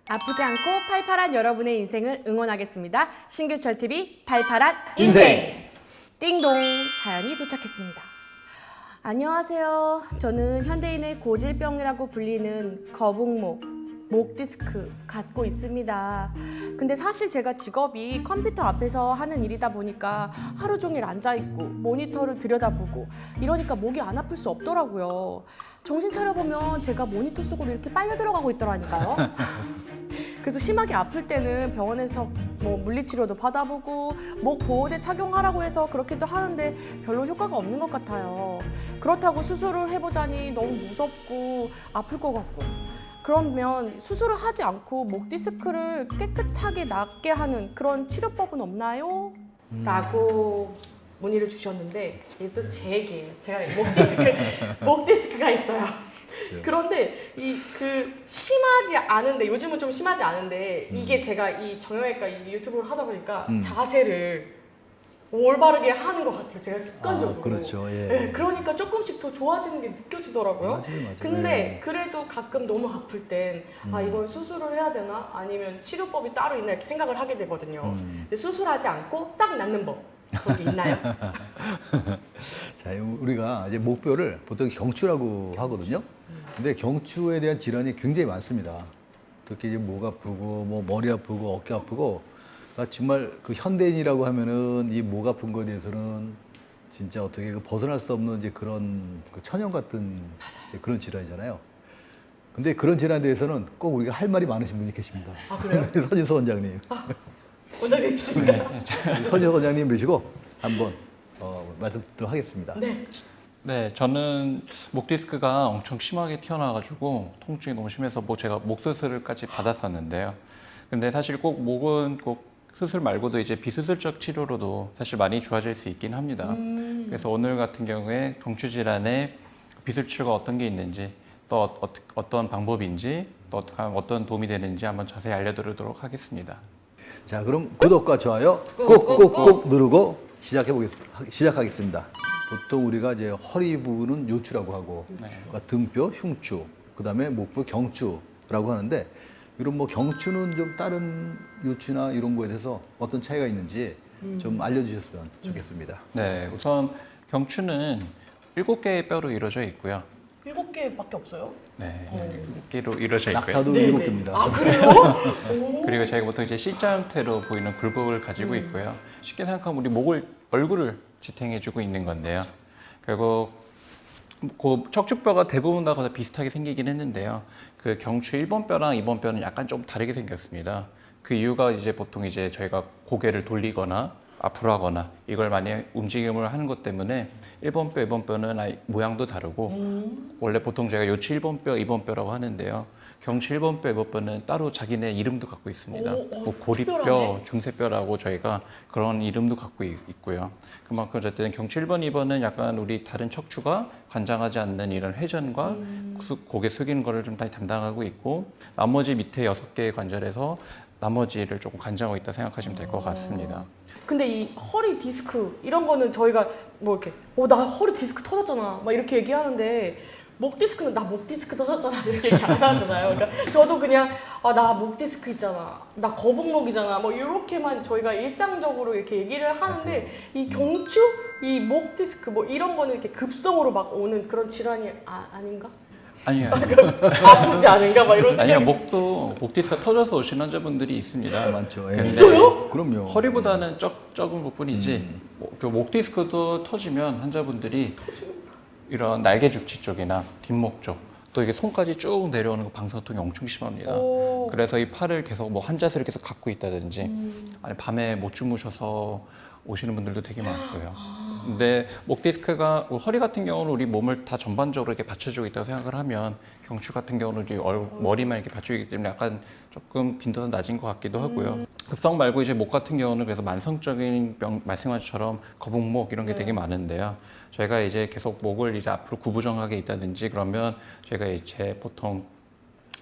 아프지 않고 팔팔한 여러분의 인생을 응원하겠습니다. 신규철 TV 팔팔한 인생. 띵동 사연이 도착했습니다. 안녕하세요. 저는 현대인의 고질병이라고 불리는 거북목, 목 디스크 갖고 있습니다. 근데 사실 제가 직업이 컴퓨터 앞에서 하는 일이다 보니까 하루 종일 앉아있고 모니터를 들여다보고 이러니까 목이 안 아플 수 없더라고요. 정신 차려보면 제가 모니터 속으로 이렇게 빨려 들어가고 있더라니까요. 그래서 심하게 아플 때는 병원에서 뭐 물리치료도 받아보고 목 보호대 착용하라고 해서 그렇게도 하는데 별로 효과가 없는 것 같아요. 그렇다고 수술을 해보자니 너무 무섭고 아플 것 같고. 그러면 수술을 하지 않고 목 디스크를 깨끗하게 낫게 하는 그런 치료법은 없나요? 라고 문의를 주셨는데 이게 또 제 얘기예요. 제가 목 디스크가 있어요. 그런데 심하지 않은데 요즘은 좀 심하지 않은데 이게 제가 이 정형외과 이 유튜브를 하다 보니까 자세를 올바르게 하는 것 같아요. 제가 습관적으로. 그렇죠. 예. 네, 그러니까 조금씩 더 좋아지는 게 느껴지더라고요. 맞아요. 근데 그래도 가끔 너무 아플 땐 이걸 수술을 해야 되나 아니면 치료법이 따로 있나 이렇게 생각을 하게 되거든요. 근데 수술하지 않고 싹 낫는 법 그런 게 있나요? 자, 우리가 이제 목뼈를 보통 경추라고 하거든요. 근데 경추에 대한 질환이 굉장히 많습니다. 특히 이제 목 아프고 뭐 머리 아프고 어깨 아프고 그러니까 정말 그 현대인이라고 하면은 이 목 아픈 거에 대해서는 진짜 어떻게 벗어날 수 없는 이제 그런 그 천연 같은 이제 그런 질환이잖아요. 근데 그런 질환에 대해서는 꼭 우리가 할 말이 많으신 분이 계십니다. 아, 그래요? 서진서 원장님. 원장님이십니까? 서진서 원장님 모시고 한번 말씀 좀 하겠습니다. 네. 네, 저는 목 디스크가 엄청 심하게 튀어나와가지고 통증이 너무 심해서 제가 목 수술을까지 받았었는데요. 근데 사실 꼭 목은 꼭 수술 말고도 이제 비수술적 치료로도 사실 많이 좋아질 수 있긴 합니다. 그래서 오늘 같은 경우에 경추 질환에 비수술 치료가 어떤 게 있는지 또 어떤 방법인지 또 어떤 도움이 되는지 한번 자세히 알려드리도록 하겠습니다. 자, 그럼 구독과 좋아요 꾹꾹꾹 누르고 시작하겠습니다. 보통 우리가 이제 허리 부분은 요추라고 하고, 그러니까 등뼈, 흉추, 그다음에 목부 경추라고 하는데 이런 뭐 경추는 좀 다른 요추나 이런 거에 대해서 어떤 차이가 있는지 좀 알려주셨으면 좋겠습니다. 네, 우선 경추는 7개의 뼈로 이루어져 있고요. 7개밖에 없어요? 네, 7개로 이루어져 있고요. 낙타도 네, 7개입니다. 아, 그래요? 그리고 저희가 보통 이제 C자 형태로 보이는 굴곡을 가지고 있고요. 쉽게 생각하면 우리 얼굴을 지탱해주고 있는 건데요. 결국 그 척추뼈가 대부분 다 비슷하게 생기긴 했는데요. 그 경추 1번 뼈랑 2번 뼈는 약간 좀 다르게 생겼습니다. 그 이유가 이제 보통 이제 저희가 고개를 돌리거나 앞으로 하거나 이걸 많이 움직임을 하는 것 때문에 1번 뼈, 2번 뼈는 모양도 다르고 원래 보통 저희가 요추 1번 뼈, 2번 뼈라고 하는데요. 경추 1번 뼈, 2번 뼈는 따로 자기네 이름도 갖고 있습니다. 뭐 고리뼈, 특별하네. 중세뼈라고 저희가 그런 이름도 갖고 있고요. 그만큼 어쨌든 경추 1번, 2번은 약간 우리 다른 척추가 관장하지 않는 이런 회전과 고개 숙이는 거를 좀 다 담당하고 있고 나머지 밑에 6개의 관절에서 나머지를 조금 관장하고 있다 생각하시면 될 것 같습니다. 근데 이 허리 디스크 이런 거는 저희가 뭐 이렇게 나 허리 디스크 터졌잖아 막 이렇게 얘기하는데 목 디스크는 나 목 디스크 터졌잖아 이렇게 얘기 안 하잖아요. 그러니까 저도 그냥 나 목 디스크 있잖아, 나 거북목이잖아, 뭐 이렇게만 저희가 일상적으로 이렇게 얘기를 하는데 이 경추, 이 목 디스크 뭐 이런 거는 이렇게 급성으로 막 오는 그런 질환이 아닌가? 아니요. 아프지 않은가? 막 이런 생각이. 아니요. 목 디스크가 터져서 오신 환자분들이 있습니다. 많죠. 예. 근데 있어요? 그럼요. 허리보다는 적은 부분이지 목 디스크도 터지면 환자분들이 이런 날개 죽지 쪽이나 뒷목 쪽 또 이게 손까지 쭉 내려오는 거 방사통이 엄청 심합니다. 오. 그래서 이 팔을 계속 뭐 한 자세를 계속 갖고 있다든지 아니 밤에 못 주무셔서 오시는 분들도 되게 많고요. 근데 목 디스크가 허리 같은 경우는 우리 몸을 다 전반적으로 이렇게 받쳐주고 있다고 생각을 하면 경추 같은 경우는 이제 머리만 이렇게 받쳐주기 때문에 약간 조금 빈도가 낮은 것 같기도 하고요. 급성 말고 이제 목 같은 경우는 그래서 만성적인 병 말씀하신 것처럼 거북목 이런 게 되게 많은데요. 저희가 이제 계속 목을 이제 앞으로 구부정하게 있다든지 그러면 저희가 이제 보통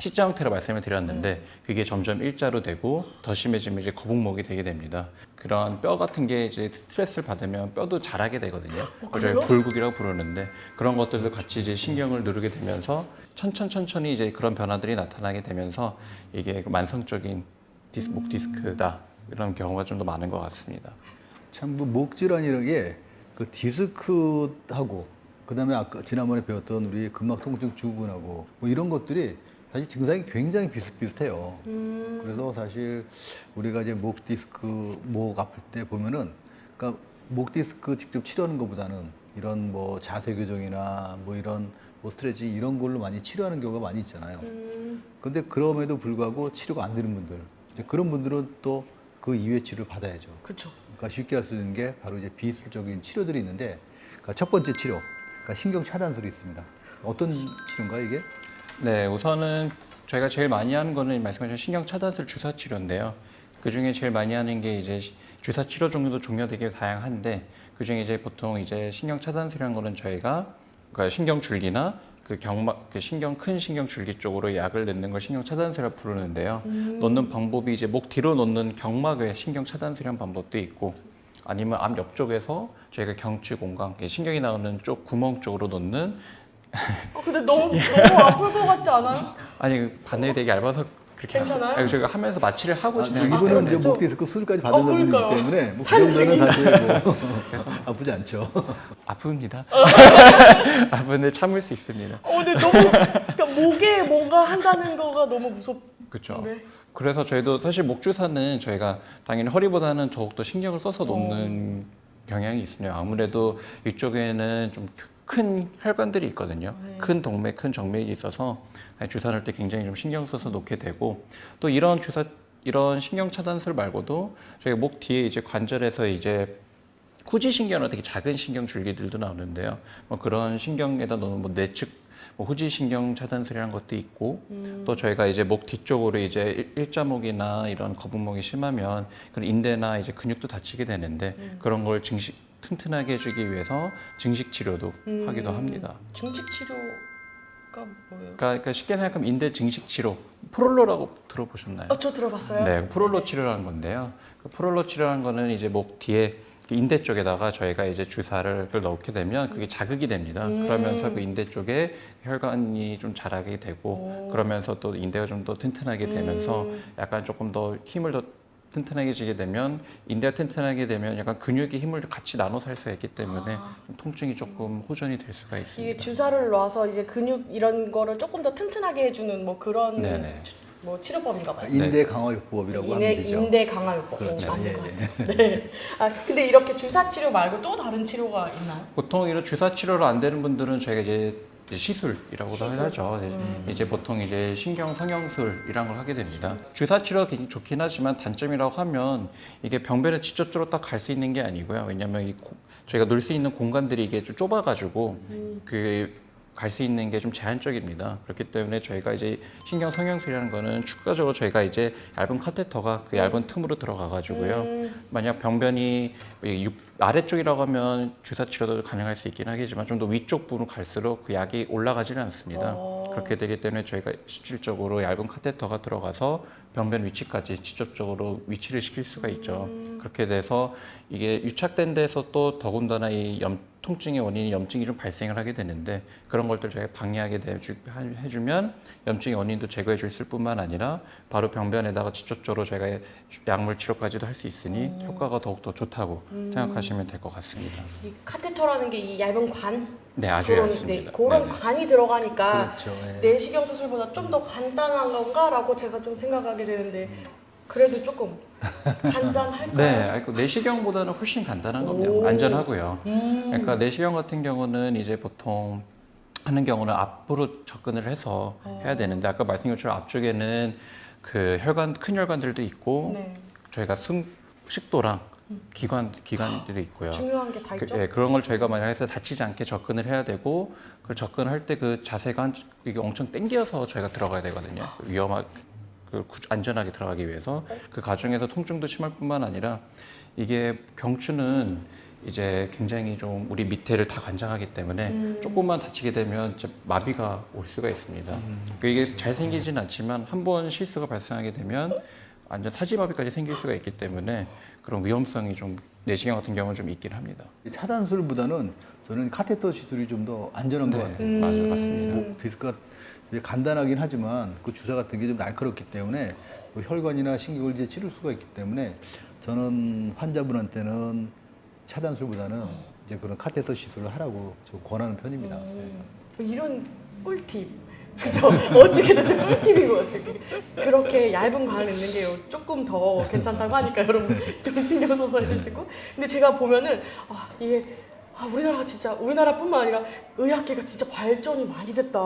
C자 형태로 말씀을 드렸는데 그게 점점 일자로 되고 더 심해지면 이제 거북목이 되게 됩니다. 그런 뼈 같은 게 이제 스트레스를 받으면 뼈도 자라게 되거든요. 그래요? 저희 골국이라고 부르는데 그런 것들도 같이 이제 신경을 누르게 되면서 천천히 이제 그런 변화들이 나타나게 되면서 이게 만성적인 목 디스크다 이런 경우가 좀 더 많은 것 같습니다. 참 목 질환이라는 게 그 디스크하고 그다음에 아까 지난번에 배웠던 우리 근막 통증 주근하고 뭐 이런 것들이 사실 증상이 굉장히 비슷비슷해요. 그래서 사실 우리가 이제 목 디스크, 목 아플 때 보면은 그러니까 목 디스크 직접 치료하는 것보다는 이런 뭐 자세 교정이나 뭐 이런 뭐 스트레치 이런 걸로 많이 치료하는 경우가 많이 있잖아요. 근데 그럼에도 불구하고 치료가 안 되는 분들, 이제 그런 분들은 또 그 이외 치료를 받아야죠. 그렇죠. 그러니까 쉽게 할 수 있는 게 바로 이제 비수적인 치료들이 있는데, 그러니까 첫 번째 치료, 그러니까 신경 차단술이 있습니다. 어떤 치료인가 이게? 네, 우선은 저희가 제일 많이 하는 거는 말씀하신 신경 차단술 주사 치료인데요. 그 중에 제일 많이 하는 게 이제 주사 치료 종류도 되게 다양한데 그 중에 이제 보통 이제 신경 차단술이라는 거는 저희가 그러니까 신경 줄기나 그 경막, 그 신경 큰 신경 줄기 쪽으로 약을 넣는 걸 신경 차단술이라고 부르는데요. 넣는 방법이 이제 목 뒤로 넣는 경막에 신경 차단술이라는 방법도 있고 아니면 암 옆쪽에서 저희가 경추 공강, 신경이 나오는 쪽 구멍 쪽으로 넣는 근데 너무 아플 것 같지 않아요? 아니 바늘이 되게 얇아서 그렇게 괜찮아요? 아니, 저희가 하면서 마취를 하고 진행하기 이분은 때문에 이제 목 디스크 수술까지 받은 분이기 그러니까요. 때문에 뭐 그 정도는 사실 뭐 아프지 않죠. 아픕니다. 아픈데 참을 수 있습니다. 근데 너무 그러니까 목에 뭔가 한다는 거가 너무 그렇죠. 네. 그래서 저희도 사실 목 주사는 저희가 당연히 허리보다는 더욱더 신경을 써서 놓는 경향이 있습니다. 아무래도 이쪽에는 좀 큰 혈관들이 있거든요. 큰 동맥, 큰 정맥이 있어서 주사 넣을 때 굉장히 좀 신경 써서 놓게 되고 또 이런 신경 차단술 말고도 저희 목 뒤에 이제 관절에서 이제 후지신경으로 되게 작은 신경 줄기들도 나오는데요. 뭐 그런 신경에다 넣는 뭐 내측 후지신경 차단술이라는 것도 있고 또 저희가 이제 목 뒤쪽으로 이제 일자목이나 이런 거북목이 심하면 그런 인대나 이제 근육도 다치게 되는데 그런 걸 튼튼하게 해주기 위해서 증식 치료도 하기도 합니다. 증식 치료가 뭐예요? 그러니까 쉽게 생각하면 인대 증식 치료, 프롤로라고 들어보셨나요? 저 들어봤어요. 네, 프롤로 치료라는 건데요. 그 프롤로 치료라는 거는 이제 목 뒤에 인대 쪽에다가 저희가 이제 주사를 넣게 되면 그게 자극이 됩니다. 그러면서 그 인대 쪽에 혈관이 좀 자라게 되고 그러면서 또 인대가 좀 더 튼튼하게 되면서 약간 조금 더 힘을 더 튼튼하게 지게 되면 인대가 튼튼하게 되면 약간 근육의 힘을 같이 나눠서 할 수가 있기 때문에 좀 통증이 조금 호전이 될 수가 있습니다. 이게 주사를 놔서 이제 근육 이런 거를 조금 더 튼튼하게 해주는 뭐 그런 네네. 뭐 치료법인가 봐요. 인대 강화요법이라고 하면 되죠. 인대 강화요법 그렇죠. 맞는 것 예, 같아요. 네. 근데 이렇게 주사 치료 말고 또 다른 치료가 있나요? 보통 이런 주사 치료로 안 되는 분들은 저희가 이제 시술이라고도 하죠. 이제 보통 이제 신경 성형술이란 걸 하게 됩니다. 주사 치료가 굉장히 좋긴 하지만 단점이라고 하면 이게 병변에 직접적으로 딱 갈 수 있는 게 아니고요. 왜냐하면 저희가 놓을 수 있는 공간들이 이게 좀 좁아가지고 갈 수 있는 게 좀 제한적입니다. 그렇기 때문에 저희가 이제 신경 성형술이라는 거는 추가적으로 저희가 이제 얇은 카테터가 그 얇은 틈으로 들어가가지고요. 만약 병변이 아래쪽이라고 하면 주사 치료도 가능할 수 있긴 하겠지만 좀 더 위쪽 부분으로 갈수록 그 약이 올라가지는 않습니다. 그렇게 되기 때문에 저희가 실질적으로 얇은 카테터가 들어가서 병변 위치까지 직접적으로 위치를 시킬 수가 있죠. 그렇게 돼서 이게 유착된 데서 또 더군다나 이 통증의 원인이 염증이 좀 발생을 하게 되는데 그런 것들 저희가 방해하게 해주면 염증의 원인도 제거해 줄 뿐만 아니라 바로 병변에다가 직접적으로 저희가 약물 치료까지도 할 수 있으니 효과가 더욱더 좋다고 생각하시면 될 것 같습니다. 이 카테터라는 게 이 얇은 관? 네, 아주 얇습니다. 그런 네네. 관이 들어가니까 그렇죠. 예. 내시경 수술보다 좀 더 간단한 건가라고 제가 좀 생각하게 되는데 그래도 조금 간단할까요? 네, 내시경보다는 훨씬 간단한 겁니다. 안전하고요. 그러니까 내시경 같은 경우는 이제 보통 하는 경우는 앞으로 접근을 해서 해야 되는데 아까 말씀드린 것처럼 앞쪽에는 그 큰 혈관들도 있고 네. 저희가 식도랑 기관들이 있고요. 중요한 게 다 있죠? 그런 걸 저희가 만약 해서 다치지 않게 접근을 해야 되고 그걸 접근할 때 그 자세가 이게 엄청 당겨서 저희가 들어가야 되거든요. 안전하게 들어가기 위해서 그 과정에서 통증도 심할 뿐만 아니라 이게 경추는 이제 굉장히 좀 우리 밑에를 다 관장하기 때문에 조금만 다치게 되면 이제 마비가 올 수가 있습니다. 그러니까 이게 잘 생기진 않지만 한 번 실수가 발생하게 되면 완전 사지마비까지 생길 수가 있기 때문에 그런 위험성이 좀 내시경 같은 경우는 좀 있긴 합니다. 차단술보다는 저는 카테터 시술이 좀 더 안전한 것 같아요. 맞아요, 맞습니다. 뭐 디스크가 이제 간단하긴 하지만 그 주사 같은 게 좀 날카롭기 때문에 뭐 혈관이나 신경을 이제 찌를 수가 있기 때문에 저는 환자분한테는 차단술보다는 이제 그런 카테터 시술을 하라고 저 권하는 편입니다. 네. 이런 꿀팁. 그죠? 어떻게 돼도 꿀팁인 것 같아요. 그렇게 얇은 관을 있는 게 조금 더 괜찮다고 하니까 여러분 좀 신경 써서 해주시고. 근데 제가 보면은 이게 우리나라가 진짜 우리나라뿐만 아니라 의학계가 진짜 발전이 많이 됐다.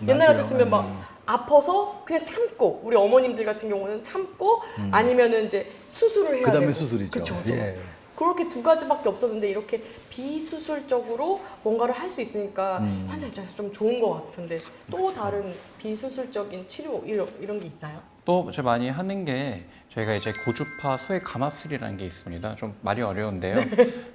옛날 같았으면 막 아파서 그냥 참고 우리 어머님들 같은 경우는 참고 아니면은 이제 수술을 해야 그다음에 되고. 수술이죠. 그쵸? 예. 그렇게 두 가지밖에 없었는데 이렇게 비수술적으로 뭔가를 할 수 있으니까 환자 입장에서 좀 좋은 것 같은데 또 다른 비수술적인 치료 이런 게 있나요? 또 제가 많이 하는 게 저희가 이제 고주파 수액 감압술이라는 게 있습니다. 좀 말이 어려운데요.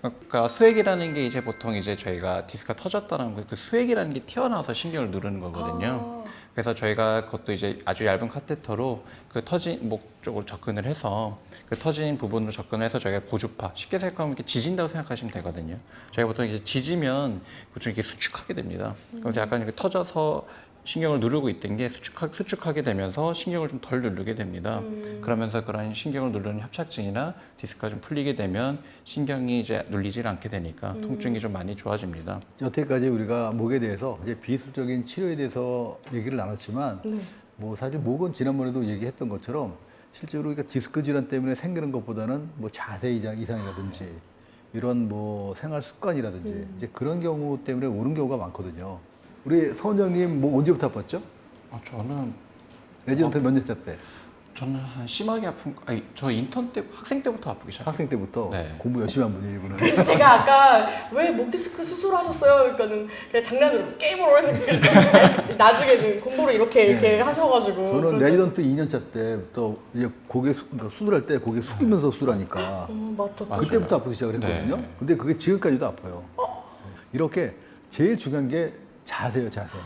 그러니까 수액이라는 게 이제 보통 이제 저희가 디스크가 터졌다는 거, 그 수액이라는 게 튀어나와서 신경을 누르는 거거든요. 그래서 저희가 그것도 이제 아주 얇은 카테터로 그 터진 목 쪽으로 접근을 해서 그 터진 부분으로 접근해서 저희가 고주파 쉽게 생각하면 이렇게 지진다고 생각하시면 되거든요. 저희가 보통 이제 지지면 보통 이렇게 수축하게 됩니다. 그럼 약간 이렇게 터져서 신경을 누르고 있던 게 수축하게 되면서 신경을 좀 덜 누르게 됩니다. 그러면서 그런 신경을 누르는 협착증이나 디스크가 좀 풀리게 되면 신경이 이제 눌리질 않게 되니까 통증이 좀 많이 좋아집니다. 여태까지 우리가 목에 대해서 이제 비수적인 치료에 대해서 얘기를 나눴지만 뭐 사실 목은 지난번에도 얘기했던 것처럼 실제로 그러니까 디스크 질환 때문에 생기는 것보다는 뭐 자세 이상이라든지 이런 뭐 생활 습관이라든지 이제 그런 경우 때문에 오는 경우가 많거든요. 우리 서원장님 뭐 언제부터 아팠죠? 저는 레지던트 몇 년차 때? 저는 한 심하게 아픈 저 인턴 때 학생 때부터 아프기 시작했어요. 학생 때부터 네. 공부 열심히 한 분이 이분은. 그래서 제가 아까 왜 목 디스크 수술하셨어요? 그러니까 그냥 장난으로 게임으로 해서 나중에는 공부를 이렇게 하셔가지고 저는 레지던트 2년차 때부터 이제 그러니까 수술할 때 고개 숙이면서 수술하니까 맞다. 맞아요. 그때부터 아프기 시작을 했거든요. 네. 근데 그게 지금까지도 아파요. 이렇게 제일 중요한 게 자세예요, 자세.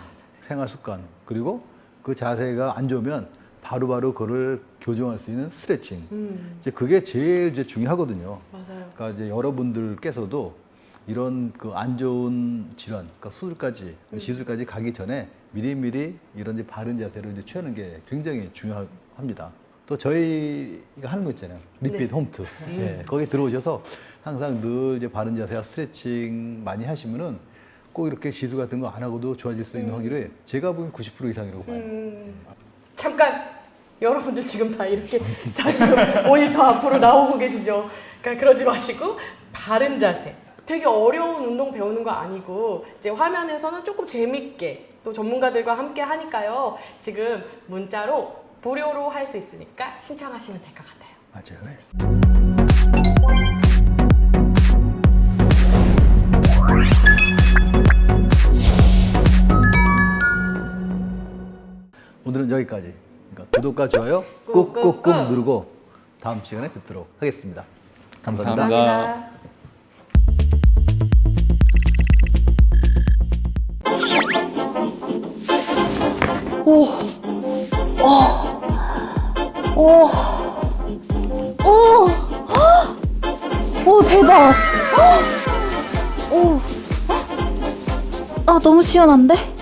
생활 습관. 그리고 그 자세가 안 좋으면 바로바로 그걸 교정할 수 있는 스트레칭. 이제 그게 제일 이제 중요하거든요. 맞아요. 그러니까 이제 여러분들께서도 이런 그 안 좋은 질환, 그러니까 수술까지, 시술까지 가기 전에 미리미리 이런 이제 바른 자세를 이제 취하는 게 굉장히 중요합니다. 또 저희가 하는 거 있잖아요. 리핏 홈트. 예, 거기 들어오셔서 항상 늘 이제 바른 자세와 스트레칭 많이 하시면은 꼭 이렇게 시술 같은 거 안 하고도 좋아질 수 있는 확률이 제가 보기엔 90% 이상이라고 봐요. 잠깐 여러분들 지금 다 이렇게 다 지금 모니터 앞으로 나오고 계시죠? 그러니까 그러지 마시고 바른 자세. 되게 어려운 운동 배우는 거 아니고 이제 화면에서는 조금 재밌게 또 전문가들과 함께 하니까요. 지금 문자로 무료로 할 수 있으니까 신청하시면 될 것 같아요. 맞아요. 오늘은 여기까지. 그러니까 구독과 좋아요 꾹꾹꾹 누르고 다음 시간에 뵙도록 하겠습니다. 감사합니다. 감사합니다. 오, 대박. 오. 너무 시원한데?